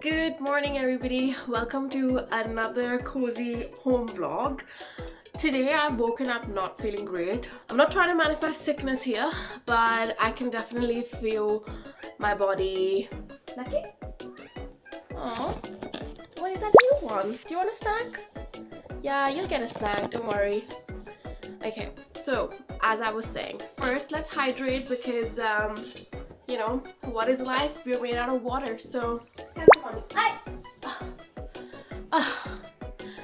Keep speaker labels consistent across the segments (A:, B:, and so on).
A: Good morning everybody, welcome to another cozy home vlog. Today I've woken up not feeling great. I'm not trying to manifest sickness here, but I can definitely feel my body. Lucky? Oh, what is that new one? Do you want a snack? Yeah, you'll get a snack, don't worry. Okay, so as I was saying, first let's hydrate because you know, what is life? We're made out of water, so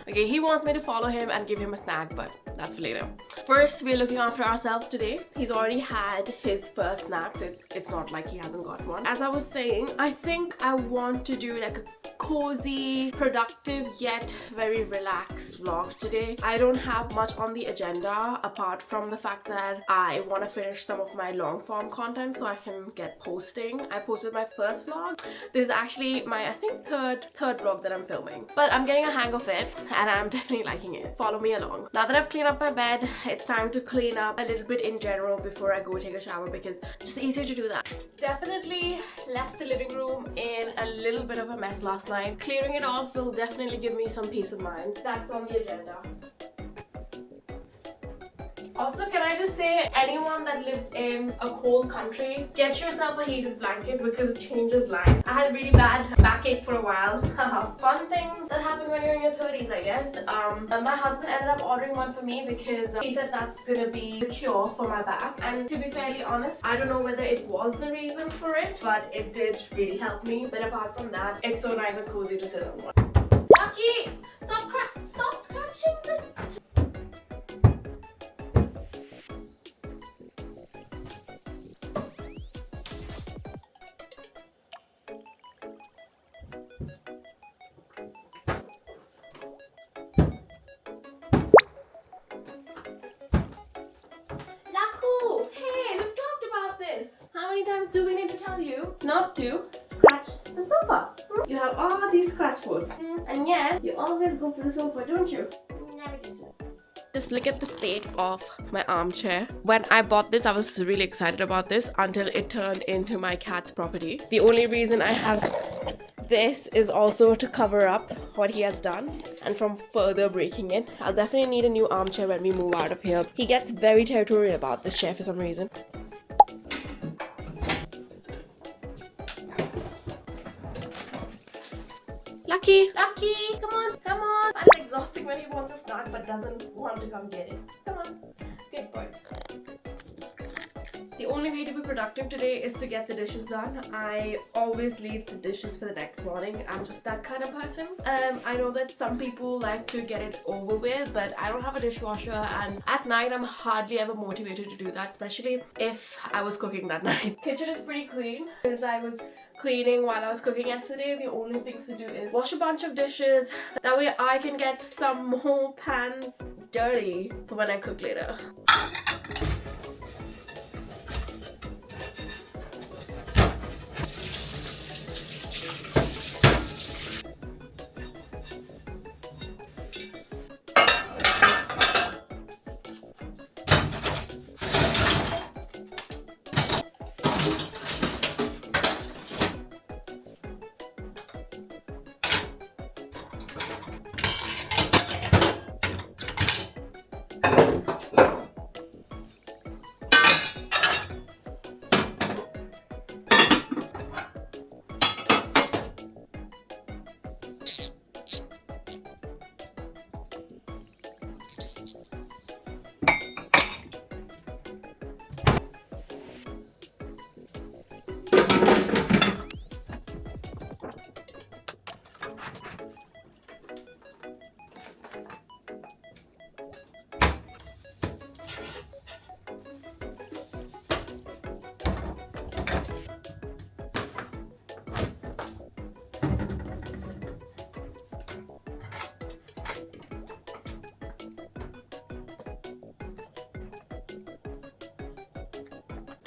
A: okay, he wants me to follow him and give him a snack, but that's for later. First, we're looking after ourselves today. He's already had his first snack, so it's not like he hasn't got one. As I was saying, I think I want to do like a cozy, productive yet very relaxed vlog today. I don't have much on the agenda apart from the fact that I want to finish some of my long form content so I can get posting. I posted my first vlog. This is actually my, I think, third vlog that I'm filming, but I'm getting a hang of it and I'm definitely liking it. Follow me along. Now that I've cleaned up my bed, it's time to clean up a little bit in general before I go take a shower because it's just easier to do that. Definitely left the living room in a little bit of a mess last night. Clearing it off will definitely give me some peace of mind. That's on the agenda. Also, can I just say, anyone that lives in a cold country, get yourself a heated blanket because it changes life. I had a really bad backache for a while. Fun things that happen when you're in your 30s, I guess. And my husband ended up ordering one for me because he said that's gonna be the cure for my back. And to be fairly honest, I don't know whether it was the reason for it, but it did really help me. But apart from that, it's so nice and cozy to sit on one. Lucky! Stop scratching the... How many times do we need to tell you not to scratch the sofa? You have all these scratch posts, and yet you always go for the sofa, don't you? Never do so. Just look at the state of my armchair. When I bought this, I was really excited about this until it turned into my cat's property. The only reason I have this is also to cover up what he has done and from further breaking it. I'll definitely need a new armchair when we move out of here. He gets very territorial about this chair for some reason. Lucky, come on. I'm exhausting when he wants a snack but doesn't want to come get it. Come on, good boy. The only way to be productive today is to get the dishes done. I always leave the dishes for the next morning. I'm just that kind of person. I know that some people like to get it over with, but I don't have a dishwasher, and at night I'm hardly ever motivated to do that, especially if I was cooking that night. Kitchen is pretty clean because I was cleaning while I was cooking yesterday. The only things to do is wash a bunch of dishes. That way I can get some more pans dirty for when I cook later.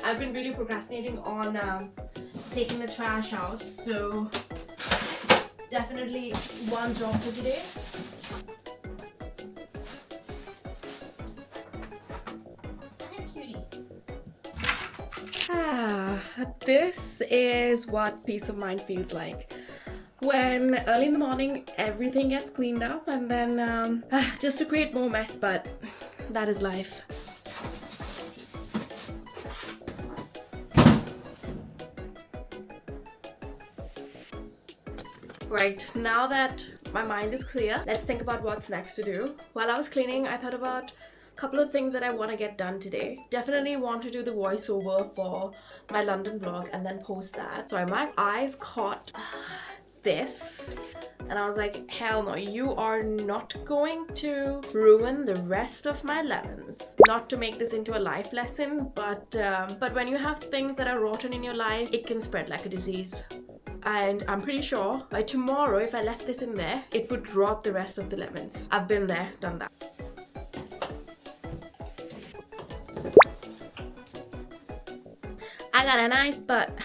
A: I've been really procrastinating on taking the trash out, so definitely one job for today. This is what peace of mind feels like. when early in the morning everything gets cleaned up and then just to create more mess, but that is life. Right, now that my mind is clear, let's think about what's next to do. While I was cleaning, I thought about a couple of things that I want to get done today. Definitely want to do the voiceover for my London vlog and then post that. Sorry, my eyes caught this and I was like, hell no, you are not going to ruin the rest of my lemons. Not to make this into a life lesson, but when you have things that are rotten in your life, it can spread like a disease. And I'm pretty sure by tomorrow, if I left this in there, it would rot the rest of the lemons. I've been there, done that. I got a nice butt.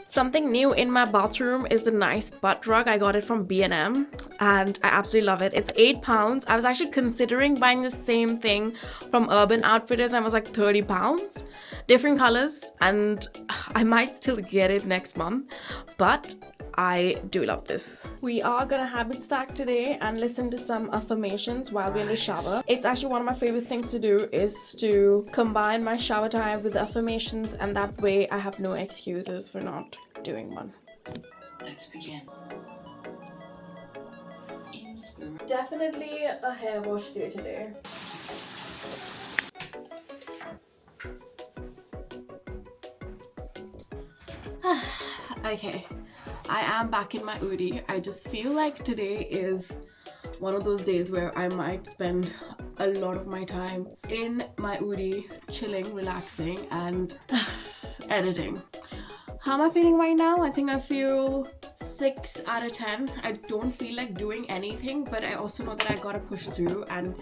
A: Something new in my bathroom is the nice butt rug. I got it from B&M and I absolutely love it. It's £8. I was actually considering buying the same thing from Urban Outfitters and it was like £30. Different colors and I might still get it next month, but I do love this. We are gonna habit stack today and listen to some affirmations while we're in the shower. It's actually one of my favorite things to do is to combine my shower time with the affirmations, and that way I have no excuses for not doing one.
B: Let's begin.
A: Definitely a hair wash day today. Okay. I am back in my Udi. I just feel like today is one of those days where I might spend a lot of my time in my Udi, chilling, relaxing, and editing. How am I feeling right now? I think I feel 6 out of 10. I don't feel like doing anything, but I also know that I gotta push through and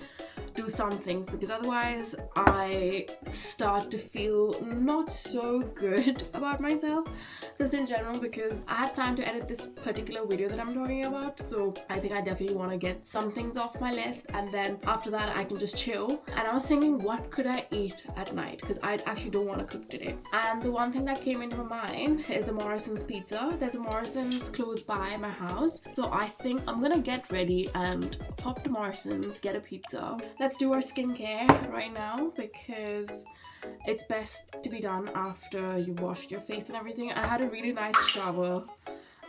A: do some things because otherwise I start to feel not so good about myself just in general, because I had planned to edit this particular video that I'm talking about, so I think I definitely want to get some things off my list and then after that I can just chill. And I was thinking, what could I eat at night, because I actually don't want to cook today, and the one thing that came into my mind is a Morrison's pizza. There's a Morrison's close by my house, so I think I'm gonna get ready and pop to Morrison's, get a pizza. Let's do our skincare right now because it's best to be done after you've washed your face and everything. I had a really nice shower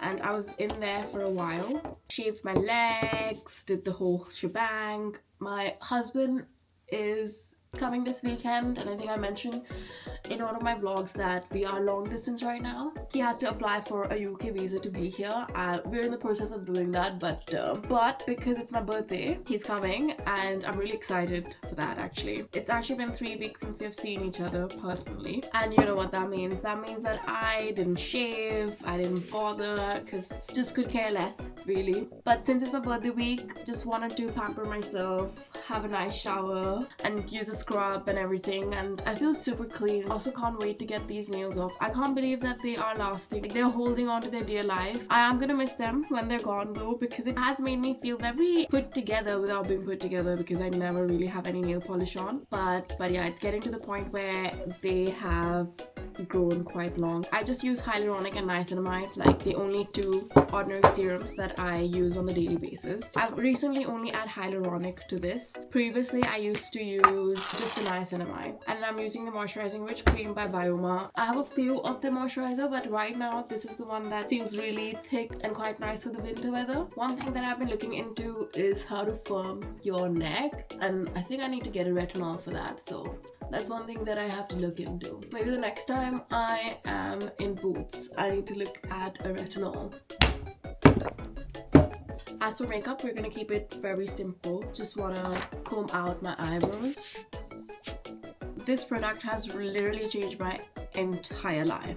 A: and I was in there for a while. Shaved my legs, did the whole shebang. My husband is coming this weekend and I think I mentioned in one of my vlogs that we are long distance right now. He has to apply for a UK visa to be here. We're in the process of doing that, but because it's my birthday, he's coming and I'm really excited for that actually. It's actually been 3 weeks since we have seen each other personally, and you know what that means. That means that I didn't shave, I didn't bother because just could care less really. But since it's my birthday week, just wanted to pamper myself, have a nice shower and use a scrub and everything, and I feel super clean. Also can't wait to get these nails off. I can't believe that they are lasting. Like, they're holding on to their dear life. I am gonna miss them when they're gone though, because it has made me feel very put together without being put together, because I never really have any nail polish on. But yeah, it's getting to the point where they have grown quite long. I just use hyaluronic and niacinamide, like the only 2 ordinary serums that I use on the daily basis. I've recently only add hyaluronic to this. Previously I used to use just the niacinamide, and I'm using the moisturizing rich cream by Byoma. I have a few of the moisturizer, but right now this is the one that feels really thick and quite nice for the winter weather. One thing that I've been looking into is how to firm your neck, and I think I need to get a retinol for that, so that's one thing that I have to look into. Maybe the next time I am in Boots, I need to look at a retinol. As for makeup, we're gonna keep it very simple. Just wanna comb out my eyebrows. This product has literally changed my entire life.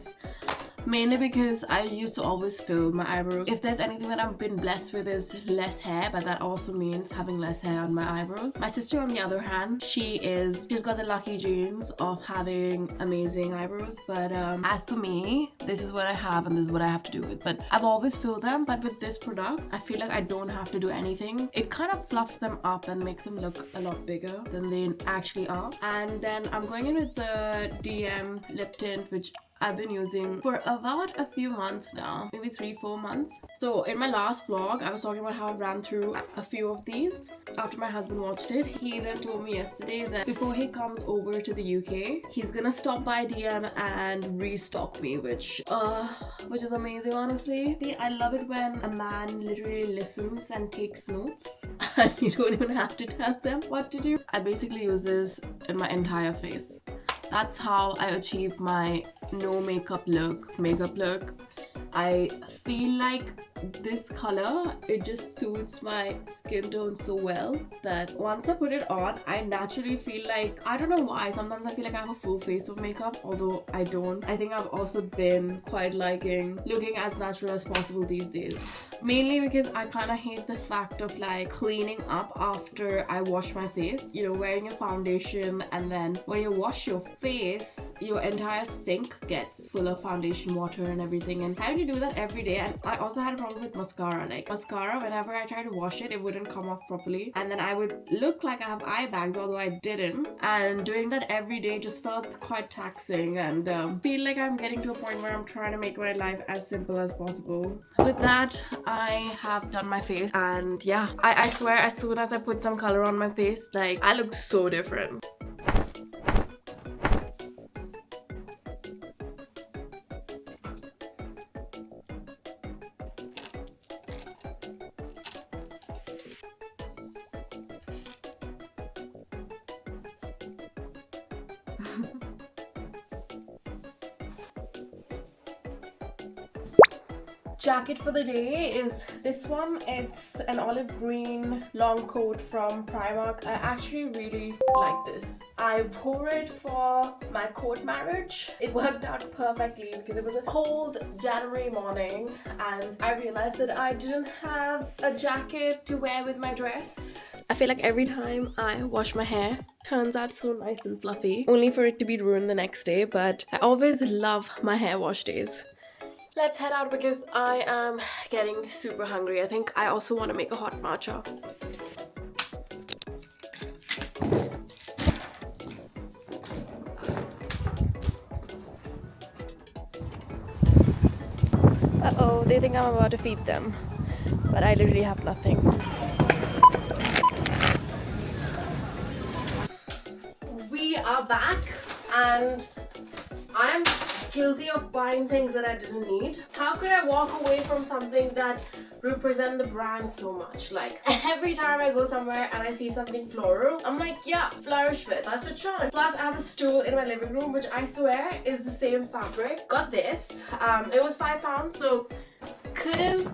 A: Mainly because I used to always fill my eyebrows. If there's anything that I've been blessed with is less hair, but that also means having less hair on my eyebrows. My sister on the other hand, she's got the lucky genes of having amazing eyebrows, but as for me, this is what I have and this is what I have to do with. But I've always filled them, but with this product, I feel like I don't have to do anything. It kind of fluffs them up and makes them look a lot bigger than they actually are. And then I'm going in with the DM lip tint, which I've been using for about a few months now, maybe 3-4 months. So in my last vlog, I was talking about how I ran through a few of these. After my husband watched it, he then told me yesterday that before he comes over to the UK, he's gonna stop by DM and restock me, which is amazing, honestly. See, I love it when a man literally listens and takes notes and you don't even have to tell them what to do. I basically use this in my entire face. That's how I achieve my no makeup look. I feel like this color, it just suits my skin tone so well that once I put it on, I naturally feel like, I don't know why, sometimes I feel like I have a full face of makeup, although I don't. I think I've also been quite liking looking as natural as possible these days. Mainly because I kind of hate the fact of like cleaning up after I wash my face. You know, wearing your foundation and then when you wash your face, your entire sink gets full of foundation water and everything. And having to do that every day. And I also had a problem with mascara. Like mascara, whenever I tried to wash it, it wouldn't come off properly. And then I would look like I have eye bags, although I didn't. And doing that every day just felt quite taxing and feel like I'm getting to a point where I'm trying to make my life as simple as possible. With that, I have done my face and yeah, I swear as soon as I put some color on my face, like I look so different. Jacket for the day is this one. It's an olive green long coat from Primark. I actually really like this. I wore it for my court marriage. It worked out perfectly because it was a cold January morning and I realized that I didn't have a jacket to wear with my dress. I feel like every time I wash my hair, it turns out so nice and fluffy, only for it to be ruined the next day, but I always love my hair wash days. Let's head out because I am getting super hungry. I think I also want to make a hot matcha. Uh-oh, they think I'm about to feed them, but I literally have nothing. We are back and I'm guilty of buying things that I didn't need. How could I walk away from something that represent the brand so much? Like every time I go somewhere and I see something floral, I'm like, yeah, flourish fit, that's what Shani. Plus I have a stool in my living room which I swear is the same fabric. Got this. It was £5, so couldn't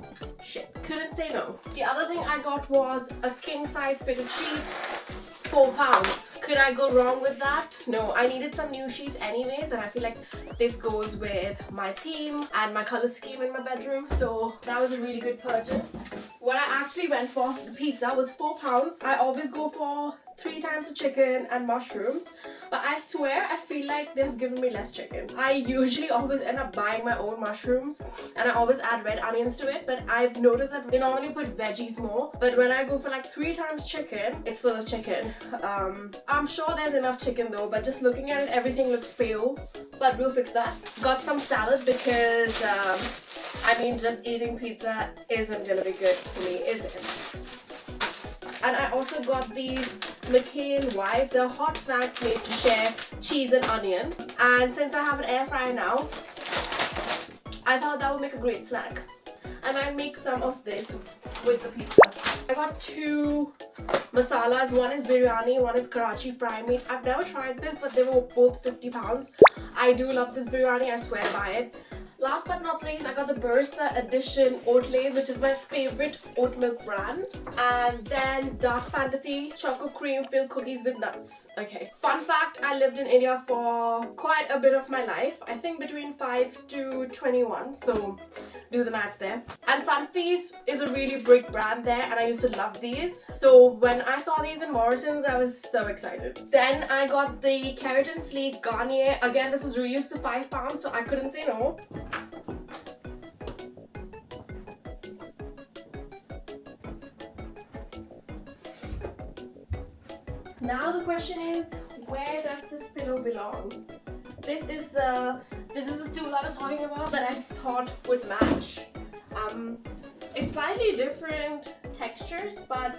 A: say no. The other thing I got was a king size fitted sheets. £4. Could I go wrong with that? No, I needed some new sheets anyways and I feel like this goes with my theme and my color scheme in my bedroom, so that was a really good purchase. What I actually went for, the pizza, was £4. I always go for 3 times the chicken and mushrooms, but I swear I feel like they've given me less chicken. I usually always end up buying my own mushrooms and I always add red onions to it, but I've noticed that they normally put veggies more, but when I go for like 3 times chicken, it's full of chicken. I'm sure there's enough chicken though, but just looking at it, everything looks pale, but we'll fix that. Got some salad because I mean, just eating pizza isn't gonna be good for me, is it? And I also got these McCain wipes. They're hot snacks made to share cheese and onion. And since I have an air fryer now, I thought that would make a great snack. I might make some of this with the pizza. I got 2 masalas. One is biryani, one is Karachi fry meat. I've never tried this, but they were both £50. I do love this biryani, I swear by it. Last but not least, I got the Bursa Edition Oatly, which is my favorite oat milk brand. And then Dark Fantasy Choco Cream Filled Cookies with Nuts. Okay. Fun fact, I lived in India for quite a bit of my life. I think between 5 to 21. So do the maths there. And Sunfeast is a really big brand there and I used to love these. So when I saw these in Morrison's, I was so excited. Then I got the Keratin Sleek Garnier. Again, this was reduced to £5, so I couldn't say no. Now the question is, where does this pillow belong? This is This is the stool I was talking about that I thought would match. It's slightly different textures, but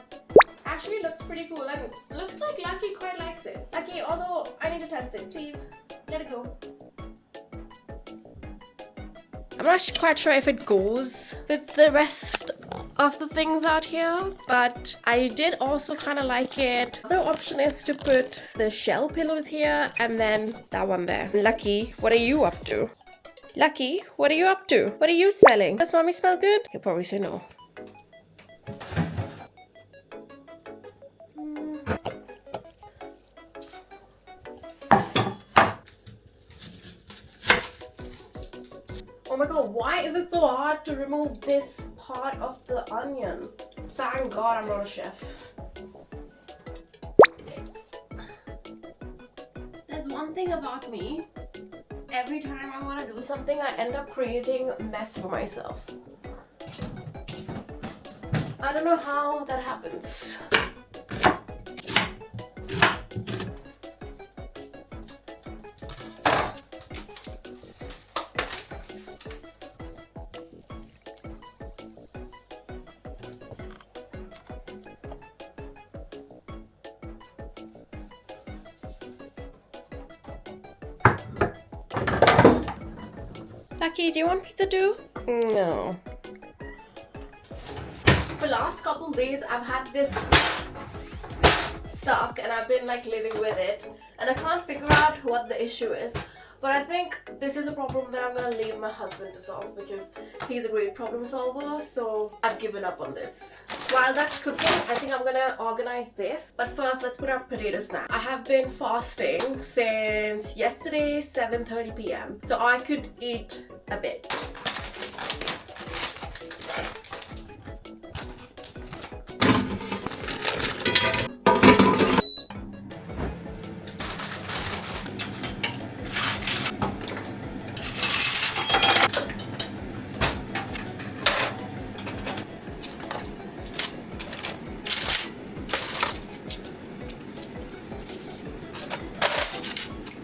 A: actually looks pretty cool and looks like Lucky quite likes it. Lucky, although I need to test it, please let it go. I'm not quite sure if it goes with the rest of the things out here, but I did also kind of like it. The other option is to put the shell pillows here and then that one there. Lucky, what are you up to? Lucky, what are you up to? What are you smelling? Does mommy smell good? He'll probably say no. Oh my god, why is it so hard to remove this part of the onion? Thank god I'm not a chef. There's one thing about me. Every time I want to do something, I end up creating a mess for myself. I don't know how that happens. Lucky, do you want pizza too? No. For the last couple days, I've had this stuck and I've been like living with it. And I can't figure out what the issue is. But I think this is a problem that I'm gonna leave my husband to solve because he's a great problem solver. So I've given up on this. While that's cooking, I think I'm gonna organize this. But first, let's put our potato snack. I have been fasting since yesterday, 7:30 p.m. So I could eat a bit.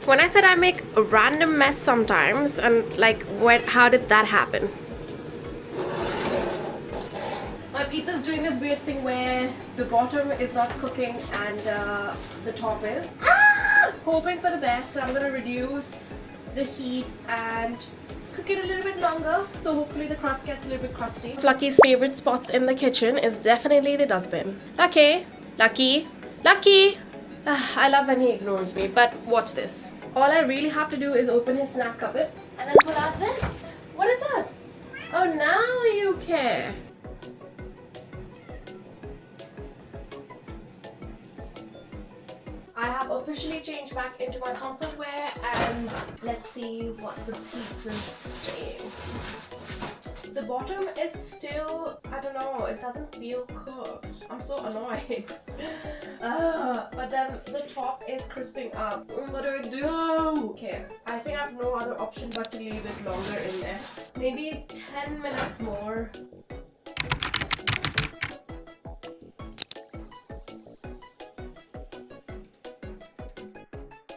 A: When I said I make a random mess sometimes, and like, how did that happen? My pizza's doing this weird thing where the bottom is not cooking and the top is. Hoping for the best, so I'm gonna reduce the heat and cook it a little bit longer, so hopefully the crust gets a little bit crusty. Lucky's favorite spots in the kitchen is definitely the dustbin. Lucky, Lucky, Lucky! I love when he ignores me, but watch this. All I really have to do is open his snack cupboard and then pull out this. What is that? Oh, now you care. I have officially changed back into my comfort wear and let's see what the pizza's saying. The bottom is still, I don't know, it doesn't feel cooked. I'm so annoyed. But then the top is crisping up. What do I do? Okay, I think I have no other option but to leave it longer in there. Maybe 10 minutes more.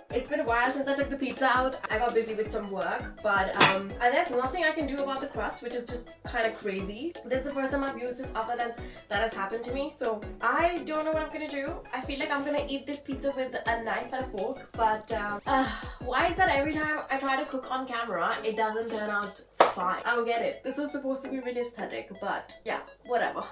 A: It's been a while since I took the pizza out. I got busy with some work, but and there's nothing I can do about the crust, which is just kind of crazy. This is the first time I've used this other than that has happened to me, so I don't know what I'm gonna do. I feel like I'm gonna eat this pizza with a knife and a fork, but why is that every time I try to cook on camera, it doesn't turn out fine? I don't get it. This was supposed to be really aesthetic, but yeah, whatever.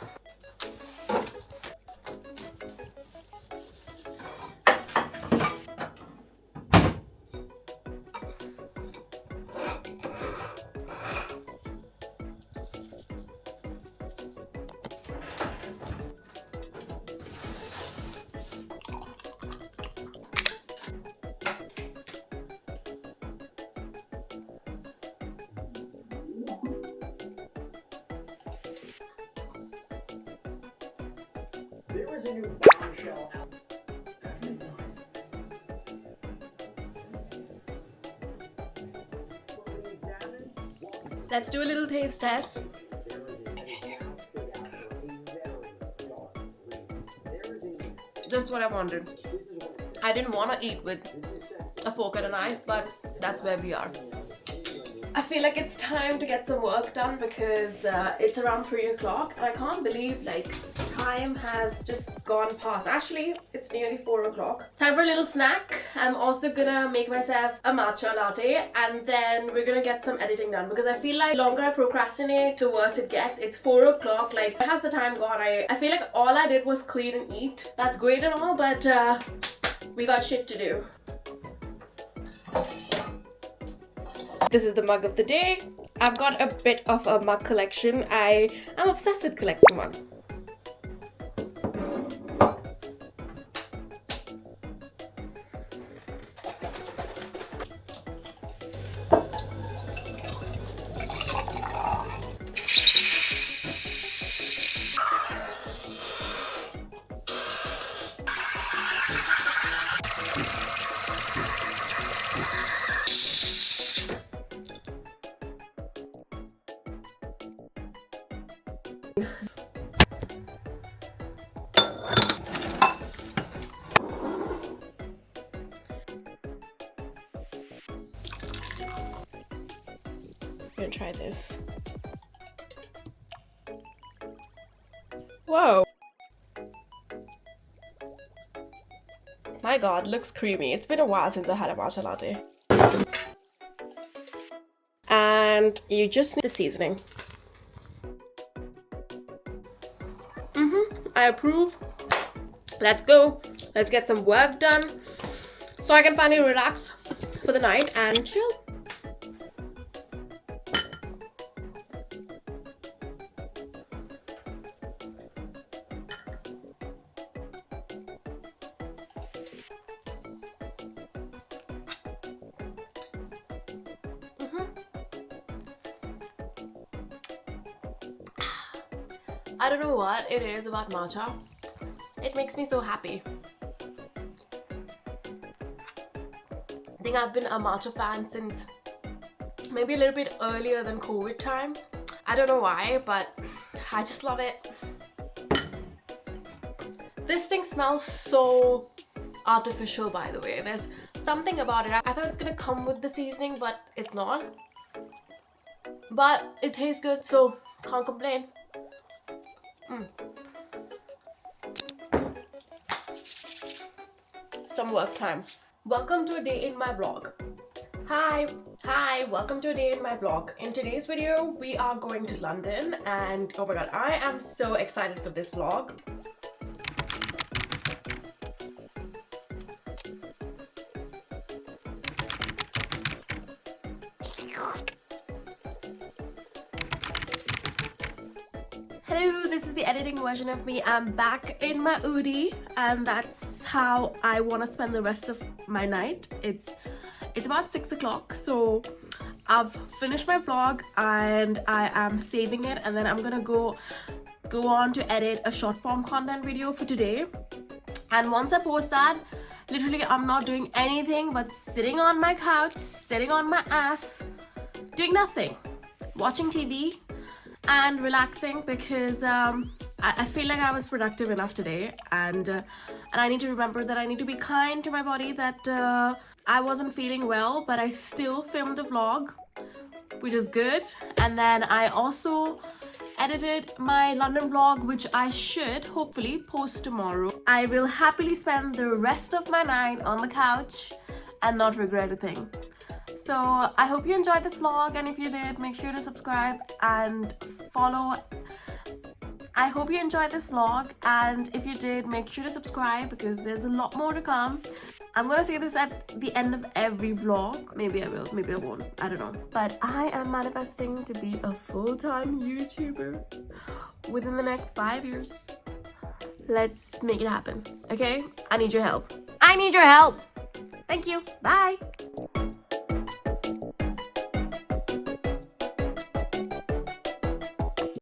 C: There is a new bombshell out.
A: Let's do a little taste test. Just what I wanted. I didn't want to eat with a fork and a knife, but that's where we are. I feel like it's time to get some work done because it's around 3 o'clock and I can't believe like time has just gone past. Actually, it's nearly 4 o'clock. Time for a little snack. I'm also gonna make myself a matcha latte and then we're gonna get some editing done because I feel like the longer I procrastinate, the worse it gets. It's 4 o'clock. Like, where has the time gone? I feel like all I did was clean and eat. That's great and all, but we got shit to do. This is the mug of the day. I've got a bit of a mug collection. I'm obsessed with collecting mugs. I'm gonna try this. Whoa! My god, looks creamy. It's been a while since I had a matcha latte. And you just need the seasoning. I approve. Let's go. Let's get some work done so I can finally relax for the night and chill. I don't know what it is about matcha. It makes me so happy. I think I've been a matcha fan since maybe a little bit earlier than COVID time. I don't know why, but I just love it. This thing smells so artificial, by the way. There's something about it. I thought it's gonna come with the seasoning, but it's not. But it tastes good, so can't complain. Some work time. Welcome to a day in my vlog. Hi, welcome to a day in my vlog. In today's video, we are going to London and oh my god, I am so excited for this vlog. Hello, this is the editing version of me. I'm back in my Udi and that's how I want to spend the rest of my night. It's about 6 o'clock, so I've finished my vlog and I am saving it and then I'm gonna go on to edit a short form content video for today. And once I post that, literally I'm not doing anything but sitting on my couch, sitting on my ass, doing nothing, watching TV and relaxing because I feel like I was productive enough today and I need to remember that I need to be kind to my body, that I wasn't feeling well but I still filmed a vlog, which is good. And then I also edited my London vlog, which I should hopefully post tomorrow. I will happily spend the rest of my night on the couch and not regret a thing. So I hope you enjoyed this vlog, and if you did, make sure to subscribe and follow. I hope you enjoyed this vlog, and if you did, make sure to subscribe because there's a lot more to come. I'm gonna say this at the end of every vlog. Maybe I will, maybe I won't, I don't know. But I am manifesting to be a full-time YouTuber within the next 5 years. Let's make it happen, okay? I need your help. I need your help. Thank you. Bye.